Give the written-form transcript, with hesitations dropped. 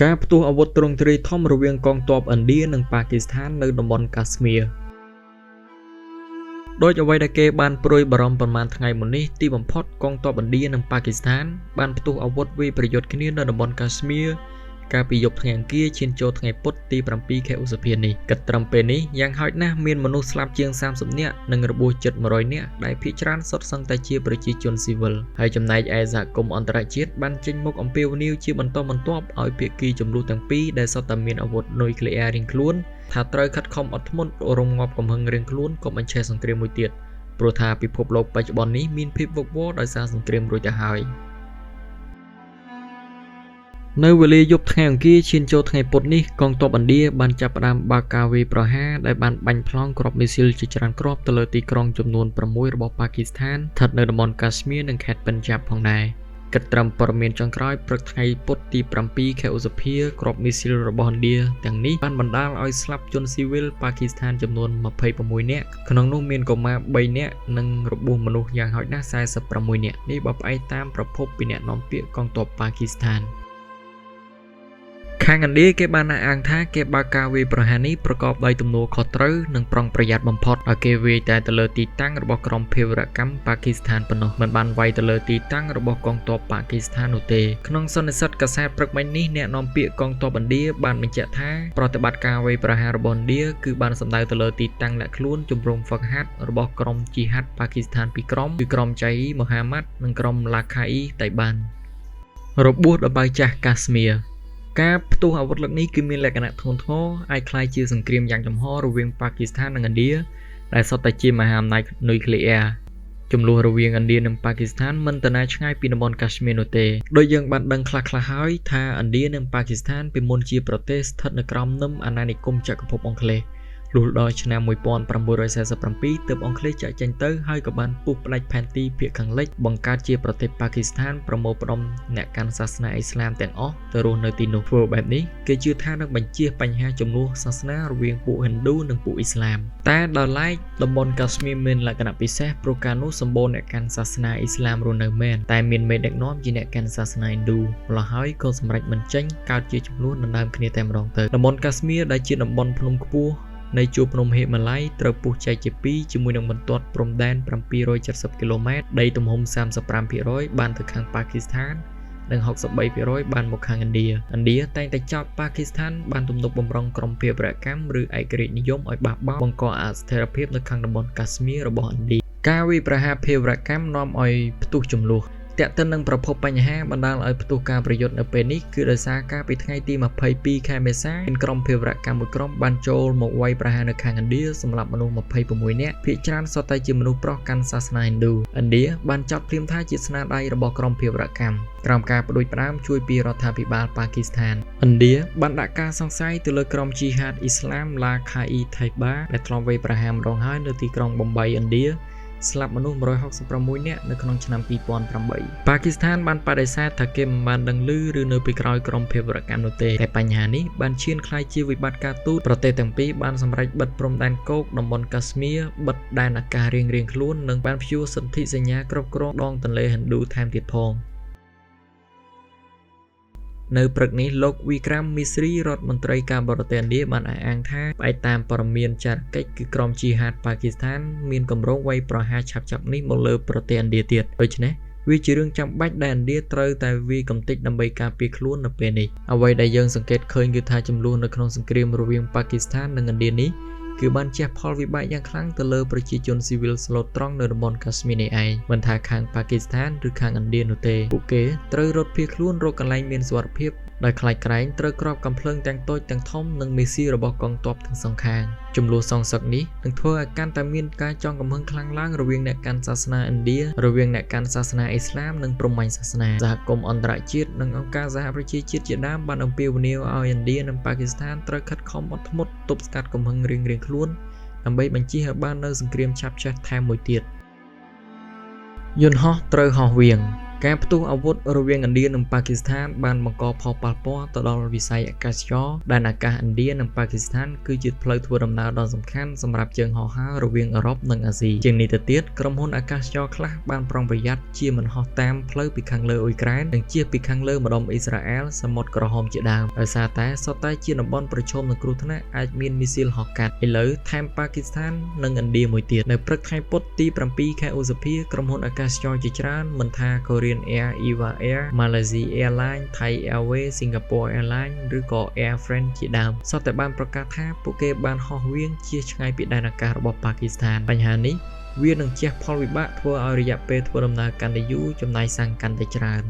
ការផ្ទុះអាវុធទ្រង់ទ្រាយធំរវាងកងទ័ពឥណ្ឌានិងប៉ាគីស្ថាននៅតំបន់កាស្មៀរដោយអ្វីដែលគេបានព្រួយបារម្ភប៉ុន្មានថ្ងៃមុននេះទីបំផុតកងទ័ពឥណ្ឌានិងប៉ាគីស្ថានបានផ្ទុះអាវុធវាយប្រយុទ្ធគ្នានៅតំបន់កាស្មៀរកាលពីយប់ថ្ងៃអង្គារឈានចូលថ្ងៃពុធទី7 ខែឧសភានេះគិតត្រឹមពេលនេះយ៉ាងហោចណាស់មានមនុស្សស្លាប់ជាង30នាក់និងរបួសជិត100នាក់ដែលភាគច្រើនសុទ្ធសឹងតែជាប្រជាជនស៊ីវិលហើយចំណែកឯសហគមន៍អន្តរជាតិបានចេញមុខអំពាវនាវជាបន្តបន្ទាប់ឲ្យភាគីចំនួនទាំងពីរដែលសុទ្ធតែមានអាវុធនុយក្លេអ៊ែររៀងខ្លួនថាត្រូវខិតខំអត់ធ្មត់រំងាប់កំហឹងរៀងខ្លួនកុំបញ្ឆេះសង្គ្រាមមួយទៀតព្រោះថាពិភពលោកបច្ចុប្បន្ននេះមានភាពវឹកវរដោយសារសង្គ្រាមរួចទៅហើយនៅវេលាយប់ថ្ងៃអង្គារឈានចូលថ្ងៃពុធនេះកងទ័ពឥណ្ឌាបានចាប់ផ្ដើមបើកការវាយប្រហារដែលបានបាញ់ប្លង់គ្រាប់មីស៊ីលជាច្រើនគ្រាប់ទៅលើទីក្រុងចំនួន6របស់ប៉ាគីស្ថានស្ថិតនៅតំបន់កាស្មៀរនិងខេត្តបិនចាប់ផងដែរគិតត្រឹមព័ត៌មានចុងក្រោយព្រឹកថ្ងៃពុធទី7 ខែឧសភាគ្រាប់មីស៊ីលរបស់ឥណ្ឌាទាំងនេះបានបណ្ដាលឲ្យស្លាប់ជនស៊ីវិលប៉ាគីស្ថានចំនួន26នាក់ក្នុងនោះមានកុមារ3នាក់និងរបួសមនុស្សយ៉ាងហោចណាស់46នាក់នេះបើផ្អែកតាមប្រភពពីអ្នកនាំពាក្យកងទ័ពប៉ាគីស្ថានខាងឥណ្ឌាគេបានអះអាងថាគេបើកការវាយប្រហារនេះប្រកបដោយទំនួលខុសត្រូវនិងប្រុងប្រយ័ត្នបំផុតហើយគេវាយតែទៅលើទីតាំងរបស់ក្រុមភេរវកម្មប៉ាគីស្ថានប៉ុណ្ណោះមិនបានវាយទៅលើទីតាំងរបស់កងទ័ពប៉ាគីស្ថាននោះទេក្នុងសន្និសីទកាសែតព្រឹកមិញនេះអ្នកនាំពាក្យកងទ័ពឥណ្ឌាបានបញ្ជាក់ថាប្រតិបត្តិការវាយប្រហាររបស់ឥណ្ឌាគឺបានសម្ដៅទៅលើទីតាំងលាក់ខ្លួនជំរំហ្វឹកហាត់របស់ក្រុមជីហាត់ប៉ាគីស្ថានពីរក្រុមគឺក្រុមចៃមូហាម៉ាត់និងក្រុមឡាខៃតៃបានរបួសដល់បៅចាស់កាស្មៀរការផ្ទុះអាវុធលើកនេះគឺមានលក្ខណៈធ្ងន់ធ្ងរអាចคล้ายជាសង្គ្រាមយ៉ាងចំហរវាងប៉ាគីស្ថាននិងឥណ្ឌាដែលសុទ្ធតែជាមហាអំណាចនុយក្លេអ៊ែរចំនួនរវាងឥណ្ឌានិងប៉ាគីស្ថានមិនទៅណាឆ្ងាយពីតំបន់កាស្មៀរនោះទេដោយយើងបានដឹងខ្លះៗហើយថាឥណ្ឌានិងប៉ាគីស្ថានពីមុនជាប្រទេសស្ថិតនៅក្រោមនឹមអាណានិគមចក្រភពអង់គ្លេសលុះដល់ឆ្នាំ1947ទើបអង់គ្លេសចាក់ចេញទៅហើយក៏បានពុះផ្ដាច់ផែនទីភាគខាងលិចបង្កើតជាប្រទេសប៉ាគីស្ថានប្រមូលផ្ដុំអ្នកកាន់សាសនាអ៊ីស្លាមទាំងអស់ទៅរស់នៅទីនោះធ្វើបែបនេះគេជឿថានឹងបញ្ជៀសបញ្ហាចំនួនសាសនារវាងពួកហិណ្ឌូនិងពួកអ៊ីស្លាមតែដល់ឡែកតំបន់កាស្មៀរមានលក្ខណៈពិសេសព្រោះកាលនោះសម្បូរអ្នកកាន់សាសនាអ៊ីស្លាមរស់នៅមែនតែមានមេដឹកនាំជាអ្នកកាន់សាសនាហិណ្ឌូម្ល៉េះហើយក៏សម្រេចមិនចេញកើតជាចំនួនដណ្ដើមគ្នាតែម្ដងទៅតំបន់កាស្មៀរដែលជាតំបន់ភ្នំខ្ពស់នៃជួរភ្នំហេម៉ាឡៃត្រូវពុះចែកជាពីរជាមួយនឹងបន្ទាត់ព្រំដែន770គីឡូម៉ែត្រដីទំហំ 35% បានទៅខាងប៉ាគីស្ថាននិង 63% បានមកខាងឥណ្ឌាតែងតែចោទប៉ាគីស្ថានបានទំនុកបំរុងក្រុមភេរវកម្មឬឯករាជ្យនិយមឲ្យបះបោរបង្កអស្ថិរភាពនៅខាងតំបន់កាស្មៀររបស់ឥណ្ឌាការវាយប្រហារភេរវកម្មនាំឲ្យផ្ទុះចំនួនតាក់ទិននឹងប្រភពបញ្ហាបណ្ដាលឲ្យផ្ទុះការប្រយុទ្ធនៅពេលនេះគឺដោយសារការពីថ្ងៃទី22 ខែមេសាមានក្រុមភេរវកម្មមួយក្រុមបានចូលមកវាយប្រហារនៅខាងឥណ្ឌាសម្រាប់មនុស្ស26នាក់ភាគច្រើនសុទ្ធតែជាមនុស្សប្រុសកាន់សាសនាហិណ្ឌូឥណ្ឌាបានចាត់ភ្លាមថាជាស្នាដៃរបស់ក្រុមភេរវកម្មក្រោមការផ្ដួចផ្ដើមជួយពីរដ្ឋាភិបាលប៉ាគីស្ថានឥណ្ឌាបានដាក់ការសង្ស័យទៅលើក្រុមជីហាតអ៊ីស្លាមឡាខៃថៃបាដែលធ្លាប់វាយប្រហារម្ដងហើយនៅទីក្រុងបំបីឥណ្ឌាស្លាប់មនុស្ស166នាក់នៅក្នុងឆ្នាំ2008ប៉ាគីស្ថានបានបដិសេធថាគេមិនបានដឹងឮឬនៅពីក្រោយក្រុមភេរវកម្មនោះទេតែបញ្ហានេះបានឈានក្លាយជាវិបត្តិការទូតប្រទេសទាំងពីរបានសម្រេចបិទព្រំដែនគោកតំបន់កាស្មៀរបិទដែនអាកាសរៀងៗខ្លួននិងបានព្យួរសន្ធិសញ្ញាគ្រប់គ្រងដងទន្លេហិណ្ឌូថែមទៀតផងនៅព្រឹកនេះលោកវីក្រាមមីស្រីរដ្ឋមន្ត្រីការបរទេសឥណ្ឌាបានអះអាងថាផ្អែកតាមព័ត៌មានចារកិច្ចគឺក្រុមជីហាតប៉ាគីស្ថានមានគម្រោងវាយប្រហារឆាប់ៗនេះមកលើប្រទេសឥណ្ឌាទៀតដូច្នេះវាជារឿងចាំបាច់ដែលឥណ្ឌាត្រូវតែវាយកំទេចដើម្បីការពារខ្លួននៅពេលនេះអ្វីដែលយើងសង្កេតឃើញគឺថាចំនួននៅក្នុងសង្គ្រាមរវាងប៉ាគីស្ថាននិងឥណ្ឌានេះគឺបានជះផលវិបាកយ៉ាងខ្លាំងទៅលើប្រជាជនស៊ីវិលស្លូតត្រង់នៅតំបន់កាស្មៀរនេះឯងមិនថាខាងប៉ាគីស្ថានឬខាងឥណ្ឌានោះទេពួកគេត្រូវរត់ភៀសខ្លួនរកកន្លែងមានសុវត្ថិភាពដោយខ្លាចក្រែងត្រូវគ្របកាំភ្លើងទាំងតូចទាំងធំនិងមីស៊ីរបស់កងទ័ពទាំងសងខាងចំនួនសងសឹកនេះនឹងធ្វើឲ្យកាន់តែមានការចងកំហឹងខ្លាំងឡើងរវាងអ្នកកាន់សាសនាឥណ្ឌារវាងអ្នកកាន់សាសនាអ៊ីស្លាមនិងព្រហ្មញ្ញសាសនាសហគមន៍អន្តរជាតិនិងអង្គការសហប្រជាជាតិជាដើមបានអំពាវនាវឲ្យឥណ្ឌានិងប៉ាគីស្ថានត្រូវខិតខំអត់ធ្មត់ទប់ស្កាត់កំហឹងរៀងៗខ្លួនដើម្បីបញ្ជៀសឲ្យបាននូវសង្គ្រាមឆាប់ឆេះថែមមួយទៀតយន្តហោះត្រូវហោះវាង ការផ្ទុះអាវុធរវាងឥណ្ឌានិងប៉ាគីស្ថានបានបង្កផលប៉ះពាល់ទៅដល់វិស័យអាកាសចរណ៍ដែលអាកាសឥណ្ឌានិងប៉ាគីស្ថានគឺជាផ្លូវធ្វើដំណើរដ៏សំខាន់សម្រាប់ជើងហោះហើររវាងអឺរ៉ុបនិងអាស៊ីជាងនេះទៅទៀតក្រុមហ៊ុនអាកាសចរខ្លះបានប្រុងប្រយ័ត្នជាមិនហោះតាមផ្លូវពីខាងលើអ៊ុយក្រែននិងជៀសពីខាងលើម្ដុំអ៊ីស្រាអែលសមុទ្រក្រហមជាដើមដោយសារតែសុទ្ធតែជាតំបន់ប្រឈមនឹងគ្រោះថ្នាក់អាចមានមីស៊ីលហោះកាត់ឥឡូវថែមប៉ាគីស្ថាននិងឥណ្ឌាមួយទៀតនៅព្រឹកថ្ងៃពុធទី7 ខែឧសភាក្រុមហ៊ុនអាកាសចរជាច្រើនមិនថា Korean Air, Eva Air, Malaysia Airlines, Thai Airways, Singapore Airlines ឬក៏ Air France ជាដើមសុទ្ធតែបានប្រកាសថាពួកគេបានហោះវាងជៀសឆ្ងាយពីដែនអាកាសរបស់ប៉ាគីស្ថានបញ្ហានេះវានឹងជះផលវិបាកធ្វើឲ្យរយៈពេលធ្វើដំណើរកាន់តែយូរចំណាយសាំងកាន់តែច្រើន